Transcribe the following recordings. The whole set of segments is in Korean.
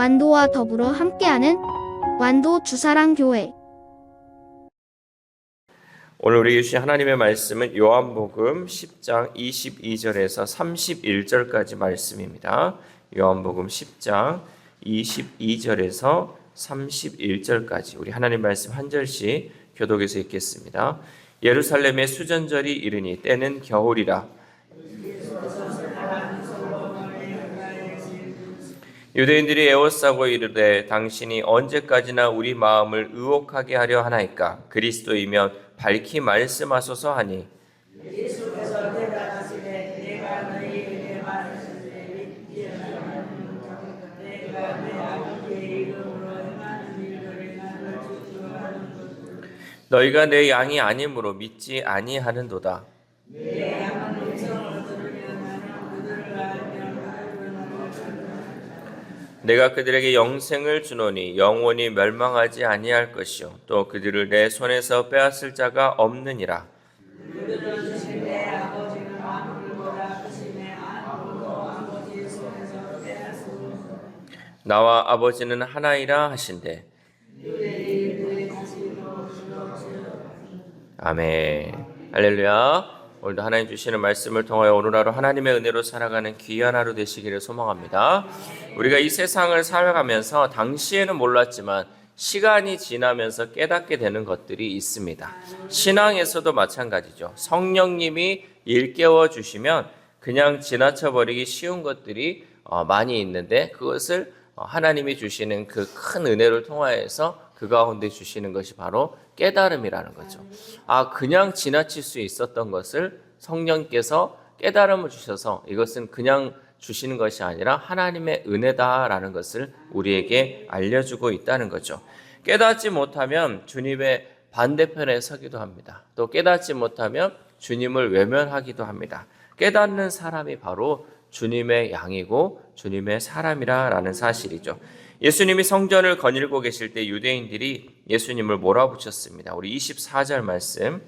완도와 더불어 함께하는 완도 주사랑교회. 오늘 우리에게 주신 하나님의 말씀은 요한복음 10장 22절에서 31절까지 말씀입니다. 요한복음 10장 22절에서 31절까지 우리 하나님 말씀 한 절씩 교독해서 읽겠습니다. 예루살렘의 수전절이 이르니 때는 겨울이라. 유대인들이 에워싸고 이르되 당신이 언제까지나 우리 마음을 의혹하게 하려 하나이까? 그리스도이면 밝히 말씀하소서 하니, 예수께서 대답하시되 내가 너희에게 말하시되 내가 내 아버지의 이름으로 행하는 일들을 나를 주주하는 것을 너희가 내 양이 아니므로 믿지 아니하는도다. 내 양은 음성을 들으면 나는 그들을 알면 내가 그들에게 영생을 주노니 영원히 멸망하지 아니할 것이요 또 그들을 내 손에서 빼앗을 자가 없느니라. 그들을 주신 내 아버지는 만물보다 크시네 아무도 아버지 손에서 빼앗으고 나와 아버지는 하나이라 하신대. 유대인들이 다시로 주옵시오. 아멘. 할렐루야. 오늘도 하나님 주시는 말씀을 통하여 오늘 하루 하나님의 은혜로 살아가는 귀한 하루 되시기를 소망합니다. 우리가 이 세상을 살아가면서 당시에는 몰랐지만 시간이 지나면서 깨닫게 되는 것들이 있습니다. 신앙에서도 마찬가지죠. 성령님이 일깨워 주시면 그냥 지나쳐 버리기 쉬운 것들이 많이 있는데 그것을 하나님이 주시는 그 큰 은혜를 통하여서 그 가운데 주시는 것이 바로 깨달음이라는 거죠. 그냥 지나칠 수 있었던 것을 성령께서 깨달음을 주셔서 이것은 그냥 주시는 것이 아니라 하나님의 은혜다라는 것을 우리에게 알려주고 있다는 거죠. 깨닫지 못하면 주님의 반대편에 서기도 합니다. 또 깨닫지 못하면 주님을 외면하기도 합니다. 깨닫는 사람이 바로 주님의 양이고 주님의 사람이라는 사실이죠. 예수님이 성전을 거닐고 계실 때 유대인들이 예수님을 몰아붙였습니다. 우리 24절 말씀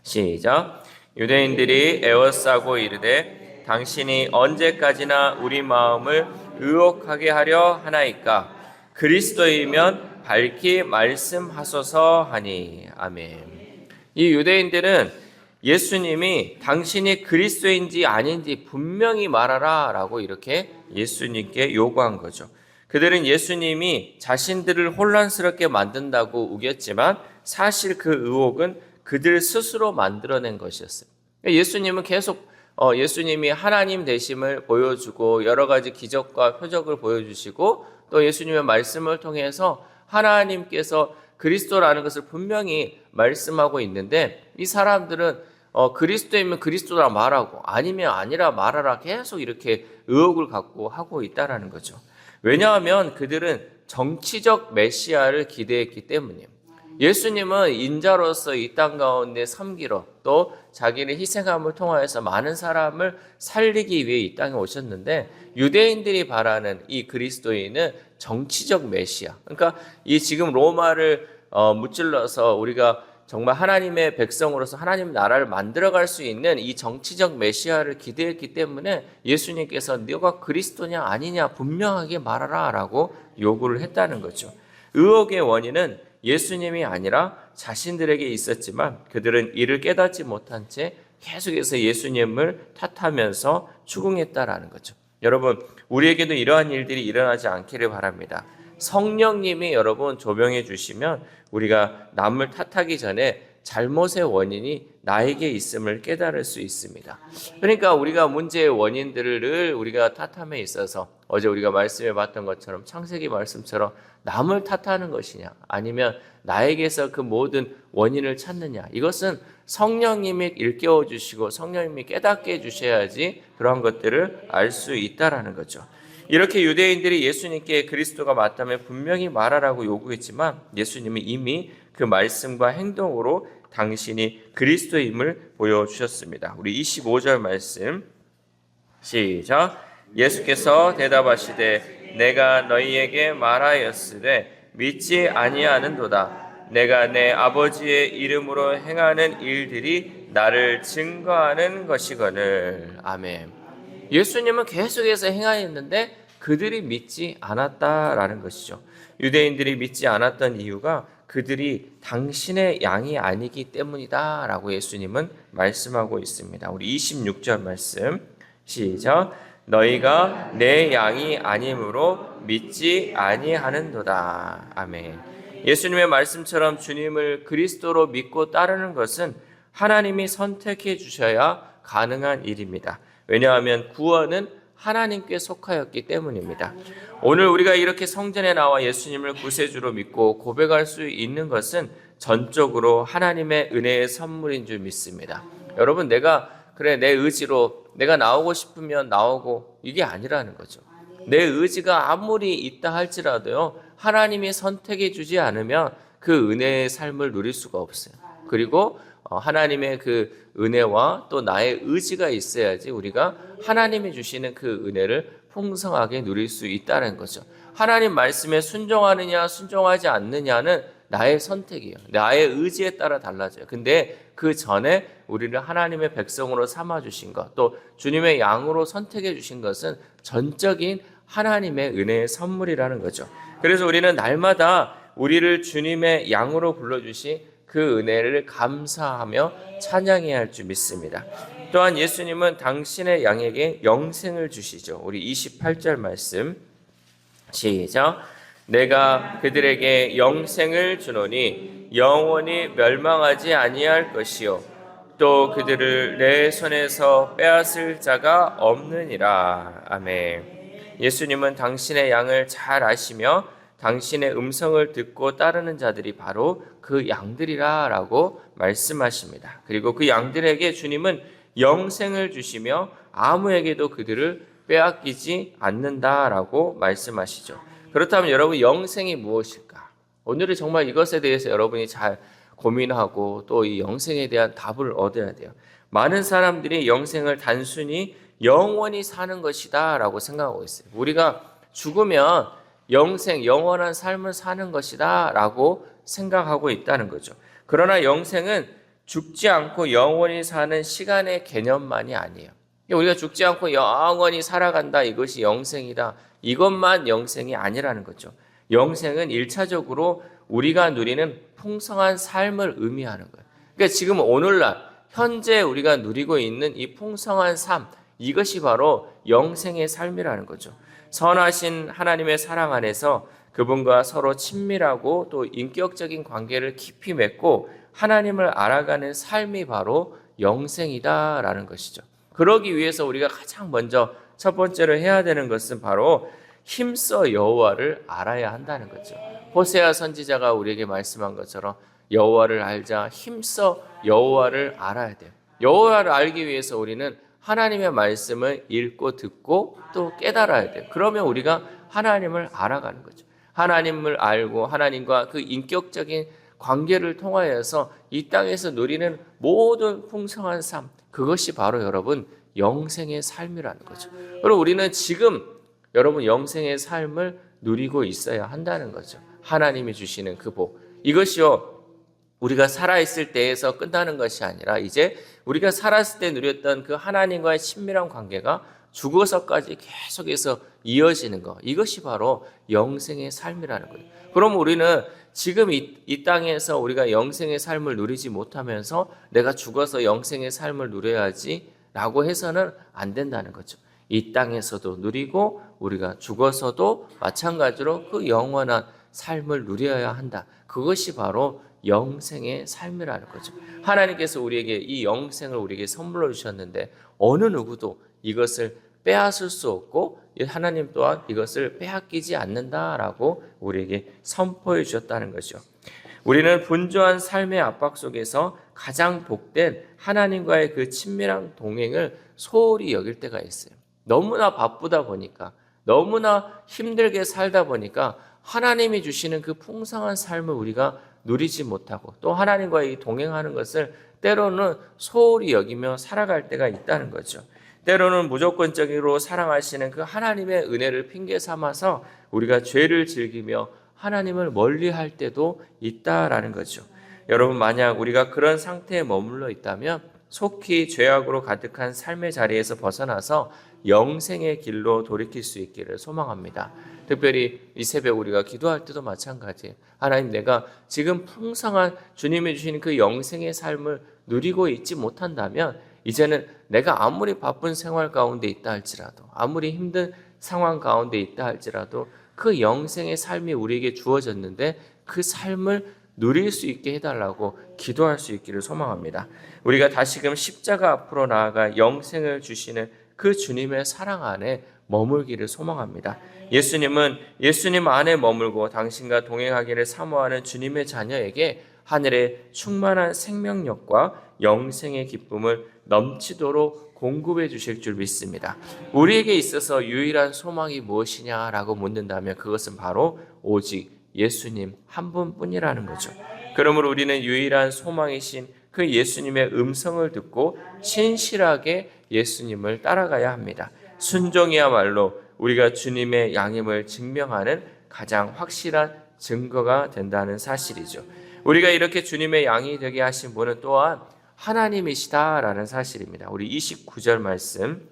시작. 유대인들이 에워싸고 이르되 당신이 언제까지나 우리 마음을 의혹하게 하려 하나이까? 그리스도이면 밝히 말씀하소서 하니. 아멘. 이 유대인들은 예수님이 당신이 그리스도인지 아닌지 분명히 말하라 라고 이렇게 예수님께 요구한 거죠. 그들은 예수님이 자신들을 혼란스럽게 만든다고 우겼지만 사실 그 의혹은 그들 스스로 만들어낸 것이었어요. 예수님은 계속 예수님이 하나님 되심을 보여주고 여러 가지 기적과 표적을 보여주시고 또 예수님의 말씀을 통해서 하나님께서 그리스도라는 것을 분명히 말씀하고 있는데 이 사람들은 그리스도이면 그리스도라 말하고 아니면 아니라 말하라 계속 이렇게 의혹을 갖고 하고 있다라는 거죠. 왜냐하면 그들은 정치적 메시아를 기대했기 때문이에요. 예수님은 인자로서 이 땅 가운데 섬기러 또 자기를 희생함을 통하여서 많은 사람을 살리기 위해 이 땅에 오셨는데 유대인들이 바라는 이 그리스도인은 정치적 메시아. 그러니까 이 지금 로마를 무찔러서 우리가 정말 하나님의 백성으로서 하나님 나라를 만들어갈 수 있는 이 정치적 메시아를 기대했기 때문에 예수님께서 너가 그리스도냐 아니냐 분명하게 말하라 라고 요구를 했다는 거죠. 의혹의 원인은 예수님이 아니라 자신들에게 있었지만 그들은 이를 깨닫지 못한 채 계속해서 예수님을 탓하면서 추궁했다라는 거죠. 여러분, 우리에게도 이러한 일들이 일어나지 않기를 바랍니다. 성령님이 여러분 조명해 주시면 우리가 남을 탓하기 전에 잘못의 원인이 나에게 있음을 깨달을 수 있습니다. 그러니까 우리가 문제의 원인들을 늘 우리가 탓함에 있어서 어제 우리가 말씀해 봤던 것처럼 창세기 말씀처럼 남을 탓하는 것이냐 아니면 나에게서 그 모든 원인을 찾느냐 이것은 성령님이 일깨워 주시고 성령님이 깨닫게 해 주셔야지 그런 것들을 알 수 있다라는 거죠. 이렇게 유대인들이 예수님께 그리스도가 맞다면 분명히 말하라고 요구했지만 예수님은 이미 그 말씀과 행동으로 당신이 그리스도임을 보여주셨습니다. 우리 25절 말씀 시작. 예수께서 대답하시되 내가 너희에게 말하였으되 믿지 아니하는도다. 내가 내 아버지의 이름으로 행하는 일들이 나를 증거하는 것이거늘. 아멘. 예수님은 계속해서 행하였는데 그들이 믿지 않았다라는 것이죠. 유대인들이 믿지 않았던 이유가 그들이 당신의 양이 아니기 때문이다라고 예수님은 말씀하고 있습니다. 우리 26절 말씀 시작. 너희가 내 양이 아니므로 믿지 아니하는도다. 아멘. 예수님의 말씀처럼 주님을 그리스도로 믿고 따르는 것은 하나님이 선택해 주셔야 가능한 일입니다. 왜냐하면 구원은 하나님께 속하였기 때문입니다. 오늘 우리가 이렇게 성전에 나와 예수님을 구세주로 믿고 고백할 수 있는 것은 전적으로 하나님의 은혜의 선물인 줄 믿습니다. 여러분, 내가 내 의지로 내가 나오고 싶으면 나오고 이게 아니라는 거죠. 내 의지가 아무리 있다 할지라도요, 하나님이 선택해 주지 않으면 그 은혜의 삶을 누릴 수가 없어요. 그리고 하나님의 그 은혜와 또 나의 의지가 있어야지 우리가 하나님이 주시는 그 은혜를 풍성하게 누릴 수 있다는 거죠. 하나님 말씀에 순종하느냐 순종하지 않느냐는 나의 선택이에요. 나의 의지에 따라 달라져요. 근데 그 전에 우리를 하나님의 백성으로 삼아주신 것, 또 주님의 양으로 선택해 주신 것은 전적인 하나님의 은혜의 선물이라는 거죠. 그래서 우리는 날마다 우리를 주님의 양으로 불러주신 그 은혜를 감사하며 찬양해야 할 줄 믿습니다. 또한 예수님은 당신의 양에게 영생을 주시죠. 우리 28절 말씀 시작. 내가 그들에게 영생을 주노니 영원히 멸망하지 아니할 것이요 또 그들을 내 손에서 빼앗을 자가 없느니라. 아멘. 예수님은 당신의 양을 잘 아시며 당신의 음성을 듣고 따르는 자들이 바로 그 양들이라라고 말씀하십니다. 그리고 그 양들에게 주님은 영생을 주시며 아무에게도 그들을 빼앗기지 않는다라고 말씀하시죠. 그렇다면 여러분, 영생이 무엇일까? 오늘은 정말 이것에 대해서 여러분이 잘 고민하고 또 이 영생에 대한 답을 얻어야 돼요. 많은 사람들이 영생을 단순히 영원히 사는 것이다 라고 생각하고 있어요. 우리가 죽으면 영생, 영원한 삶을 사는 것이다 라고 생각하고 있다는 거죠. 그러나 영생은 죽지 않고 영원히 사는 시간의 개념만이 아니에요. 우리가 죽지 않고 영원히 살아간다, 이것이 영생이다, 이것만 영생이 아니라는 거죠. 영생은 1차적으로 우리가 누리는 풍성한 삶을 의미하는 거예요. 그러니까 지금 오늘날 현재 우리가 누리고 있는 이 풍성한 삶, 이것이 바로 영생의 삶이라는 거죠. 선하신 하나님의 사랑 안에서 그분과 서로 친밀하고 또 인격적인 관계를 깊이 맺고 하나님을 알아가는 삶이 바로 영생이다라는 것이죠. 그러기 위해서 우리가 가장 먼저 첫 번째로 해야 되는 것은 바로 힘써 여호와를 알아야 한다는 거죠. 호세아 선지자가 우리에게 말씀한 것처럼 여호와를 알자, 힘써 여호와를 알아야 돼요. 여호와를 알기 위해서 우리는 하나님의 말씀을 읽고 듣고 또 깨달아야 돼요. 그러면 우리가 하나님을 알아가는 거죠. 하나님을 알고 하나님과 그 인격적인 관계를 통하여서 이 땅에서 누리는 모든 풍성한 삶, 그것이 바로 여러분 영생의 삶이라는 거죠. 그리고 우리는 지금 여러분 영생의 삶을 누리고 있어야 한다는 거죠. 하나님이 주시는 그 복, 이것이요 우리가 살아있을 때에서 끝나는 것이 아니라 이제 우리가 살았을 때 누렸던 그 하나님과의 친밀한 관계가 죽어서까지 계속해서 이어지는 것, 이것이 바로 영생의 삶이라는 거예요. 그럼 우리는 지금 이 땅에서 우리가 영생의 삶을 누리지 못하면서 내가 죽어서 영생의 삶을 누려야지 라고 해서는 안 된다는 거죠. 이 땅에서도 누리고 우리가 죽어서도 마찬가지로 그 영원한 삶을 누려야 한다. 그것이 바로 영생의 삶이라는 거죠. 하나님께서 우리에게 이 영생을 우리에게 선물로 주셨는데 어느 누구도 이것을 빼앗을 수 없고 하나님 또한 이것을 빼앗기지 않는다라고 우리에게 선포해 주셨다는 거죠. 우리는 분주한 삶의 압박 속에서 가장 복된 하나님과의 그 친밀한 동행을 소홀히 여길 때가 있어요. 너무나 바쁘다 보니까, 너무나 힘들게 살다 보니까 하나님이 주시는 그 풍성한 삶을 우리가 누리지 못하고 또 하나님과의 동행하는 것을 때로는 소홀히 여기며 살아갈 때가 있다는 거죠. 때로는 무조건적으로 사랑하시는 그 하나님의 은혜를 핑계 삼아서 우리가 죄를 즐기며 하나님을 멀리할 때도 있다라는 거죠. 여러분, 만약 우리가 그런 상태에 머물러 있다면 속히 죄악으로 가득한 삶의 자리에서 벗어나서 영생의 길로 돌이킬 수 있기를 소망합니다. 특별히 이 새벽 우리가 기도할 때도 마찬가지예요. 하나님, 내가 지금 풍성한 주님이 주신 그 영생의 삶을 누리고 있지 못한다면 이제는 내가 아무리 바쁜 생활 가운데 있다 할지라도, 아무리 힘든 상황 가운데 있다 할지라도 그 영생의 삶이 우리에게 주어졌는데 그 삶을 누릴 수 있게 해달라고 기도할 수 있기를 소망합니다. 우리가 다시금 십자가 앞으로 나아가 영생을 주시는 그 주님의 사랑 안에 머물기를 소망합니다. 예수님은 예수님 안에 머물고 당신과 동행하기를 사모하는 주님의 자녀에게 하늘의 충만한 생명력과 영생의 기쁨을 넘치도록 공급해 주실 줄 믿습니다. 우리에게 있어서 유일한 소망이 무엇이냐라고 묻는다면 그것은 바로 오직 예수님 한 분뿐이라는 거죠. 그러므로 우리는 유일한 소망이신 그 예수님의 음성을 듣고 신실하게 예수님을 따라가야 합니다. 순종이야말로 우리가 주님의 양임을 증명하는 가장 확실한 증거가 된다는 사실이죠. 우리가 이렇게 주님의 양이 되게 하신 분은 또한 하나님이시다라는 사실입니다. 우리 29절 말씀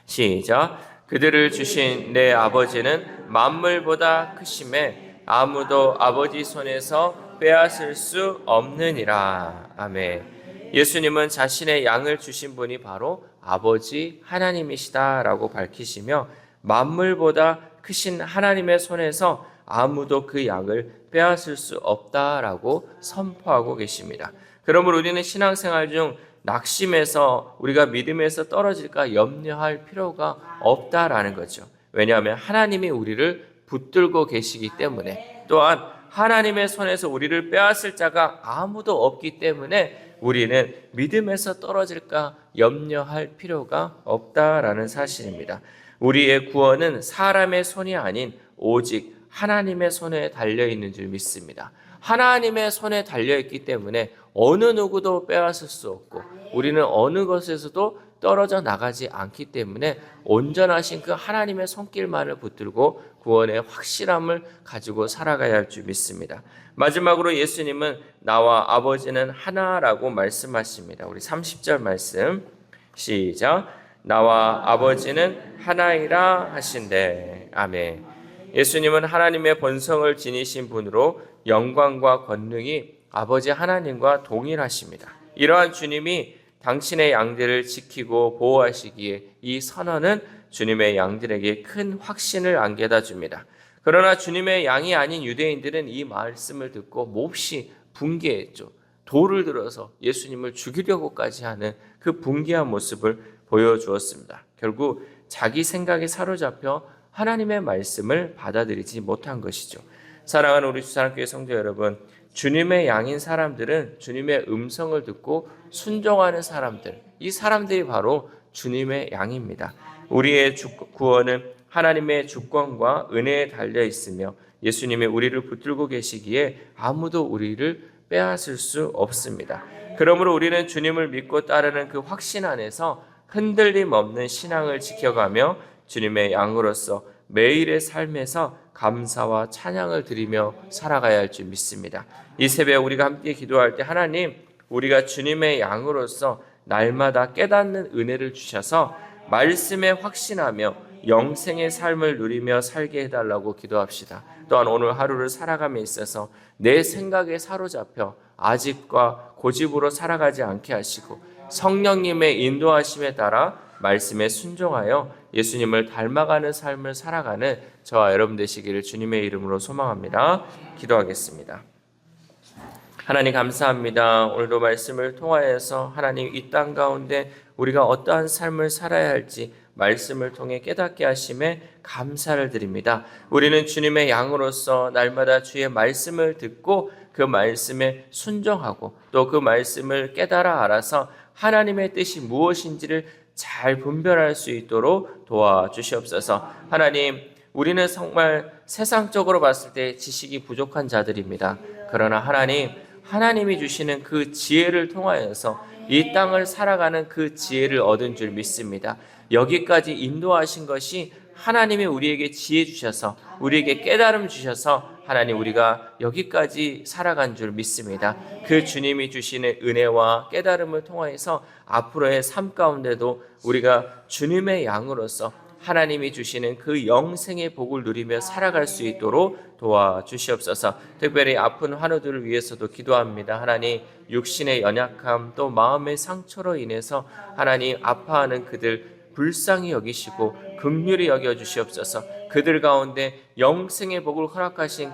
시작. 그들을 주신 내 아버지는 만물보다 크심에 아무도 아버지 손에서 빼앗을 수 없느니라. 아멘. 예수님은 자신의 양을 주신 분이 바로 아버지 하나님이시다라고 밝히시며 만물보다 크신 하나님의 손에서 아무도 그 양을 빼앗을 수 없다라고 선포하고 계십니다. 그러므로 우리는 신앙생활 중 낙심해서 우리가 믿음에서 떨어질까 염려할 필요가 없다라는 거죠. 왜냐하면 하나님이 우리를 붙들고 계시기 때문에, 또한 하나님의 손에서 우리를 빼앗을 자가 아무도 없기 때문에 우리는 믿음에서 떨어질까 염려할 필요가 없다라는 사실입니다. 우리의 구원은 사람의 손이 아닌 오직 하나님의 손에 달려있는 줄 믿습니다. 하나님의 손에 달려있기 때문에 어느 누구도 빼앗을 수 없고 우리는 어느 것에서도 떨어져 나가지 않기 때문에 온전하신 그 하나님의 손길만을 붙들고 구원의 확실함을 가지고 살아가야 할 줄 믿습니다. 마지막으로 예수님은 나와 아버지는 하나라고 말씀하십니다. 우리 30절 말씀 시작. 나와 아버지는 하나이라 하신대. 아멘. 예수님은 하나님의 본성을 지니신 분으로 영광과 권능이 아버지 하나님과 동일하십니다. 이러한 주님이 당신의 양들을 지키고 보호하시기에 이 선언은 주님의 양들에게 큰 확신을 안겨다 줍니다. 그러나 주님의 양이 아닌 유대인들은 이 말씀을 듣고 몹시 분개했죠. 돌을 들어서 예수님을 죽이려고까지 하는 그 분개한 모습을 보여주었습니다. 결국 자기 생각에 사로잡혀 하나님의 말씀을 받아들이지 못한 것이죠. 사랑하는 우리 주사랑교회 성도 여러분, 주님의 양인 사람들은 주님의 음성을 듣고 순종하는 사람들, 이 사람들이 바로 주님의 양입니다. 우리의 구원은 하나님의 주권과 은혜에 달려 있으며 예수님이 우리를 붙들고 계시기에 아무도 우리를 빼앗을 수 없습니다. 그러므로 우리는 주님을 믿고 따르는 그 확신 안에서 흔들림 없는 신앙을 지켜가며 주님의 양으로서 매일의 삶에서 감사와 찬양을 드리며 살아가야 할 줄 믿습니다. 이 새벽 우리가 함께 기도할 때 하나님, 우리가 주님의 양으로서 날마다 깨닫는 은혜를 주셔서 말씀에 확신하며 영생의 삶을 누리며 살게 해달라고 기도합시다. 또한 오늘 하루를 살아감에 있어서 내 생각에 사로잡혀 아집과 고집으로 살아가지 않게 하시고 성령님의 인도하심에 따라 말씀에 순종하여 예수님을 닮아가는 삶을 살아가는 저와 여러분 되시기를 주님의 이름으로 소망합니다. 기도하겠습니다. 하나님 감사합니다. 오늘도 말씀을 통하여서 하나님 이 땅 가운데 우리가 어떠한 삶을 살아야 할지 말씀을 통해 깨닫게 하심에 감사를 드립니다. 우리는 주님의 양으로서 날마다 주의 말씀을 듣고 그 말씀에 순종하고 또 그 말씀을 깨달아 알아서 하나님의 뜻이 무엇인지를 잘 분별할 수 있도록 도와주시옵소서. 하나님, 우리는 정말 세상적으로 봤을 때 지식이 부족한 자들입니다. 그러나 하나님이 주시는 그 지혜를 통하여서 이 땅을 살아가는 그 지혜를 얻은 줄 믿습니다. 여기까지 인도하신 것이 하나님이 우리에게 지혜 주셔서 우리에게 깨달음 주셔서 하나님 우리가 여기까지 살아간 줄 믿습니다. 그 주님이 주시는 은혜와 깨달음을 통하여서 앞으로의 삶 가운데도 우리가 주님의 양으로서 하나님이 주시는 그 영생의 복을 누리며 살아갈 수 있도록 도와주시옵소서. 특별히 아픈 환우들을 위해서도 기도합니다. 하나님 육신의 연약함 또 마음의 상처로 인해서 하나님 아파하는 그들 불쌍히 여기시고 긍휼히 여겨주시옵소서. 그들 가운데 영생의 복을 허락하신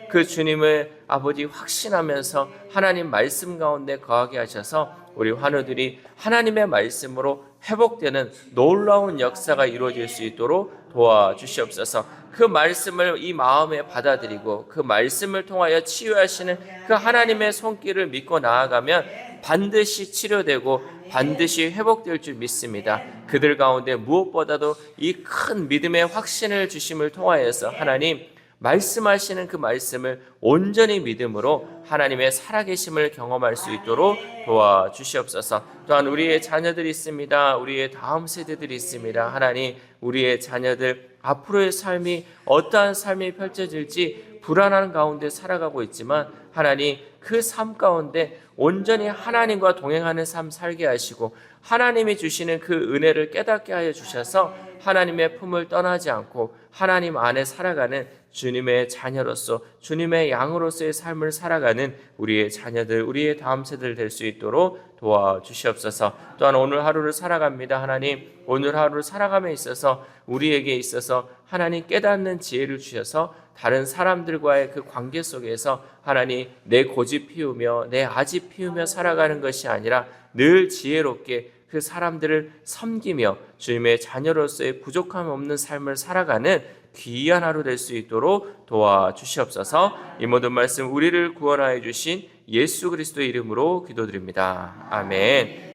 그 주님을 아버지 확신하면서 하나님 말씀 가운데 거하게 하셔서 우리 환우들이 하나님의 말씀으로 회복되는 놀라운 역사가 이루어질 수 있도록 도와주시옵소서. 그 말씀을 이 마음에 받아들이고 그 말씀을 통하여 치유하시는 그 하나님의 손길을 믿고 나아가면 반드시 치료되고 반드시 회복될 줄 믿습니다. 그들 가운데 무엇보다도 이 큰 믿음의 확신을 주심을 통하여서 하나님 말씀하시는 그 말씀을 온전히 믿음으로 하나님의 살아계심을 경험할 수 있도록 도와주시옵소서. 또한 우리의 자녀들이 있습니다. 우리의 다음 세대들이 있습니다. 하나님 우리의 자녀들 앞으로의 삶이 어떠한 삶이 펼쳐질지 불안한 가운데 살아가고 있지만 하나님 그 삶 가운데 온전히 하나님과 동행하는 삶 살게 하시고 하나님이 주시는 그 은혜를 깨닫게 하여 주셔서 하나님의 품을 떠나지 않고 하나님 안에 살아가는 주님의 자녀로서 주님의 양으로서의 삶을 살아가는 우리의 자녀들, 우리의 다음 세대들 될 수 있도록 도와주시옵소서. 또한 오늘 하루를 살아갑니다. 하나님 오늘 하루를 살아감에 있어서 우리에게 있어서 하나님 깨닫는 지혜를 주셔서 다른 사람들과의 그 관계 속에서 하나님 내 고집 피우며 내 아집 피우며 살아가는 것이 아니라 늘 지혜롭게 그 사람들을 섬기며 주님의 자녀로서의 부족함 없는 삶을 살아가는 귀한 하루 될 수 있도록 도와주시옵소서. 이 모든 말씀 우리를 구원하여 주신 예수 그리스도의 이름으로 기도드립니다. 아멘.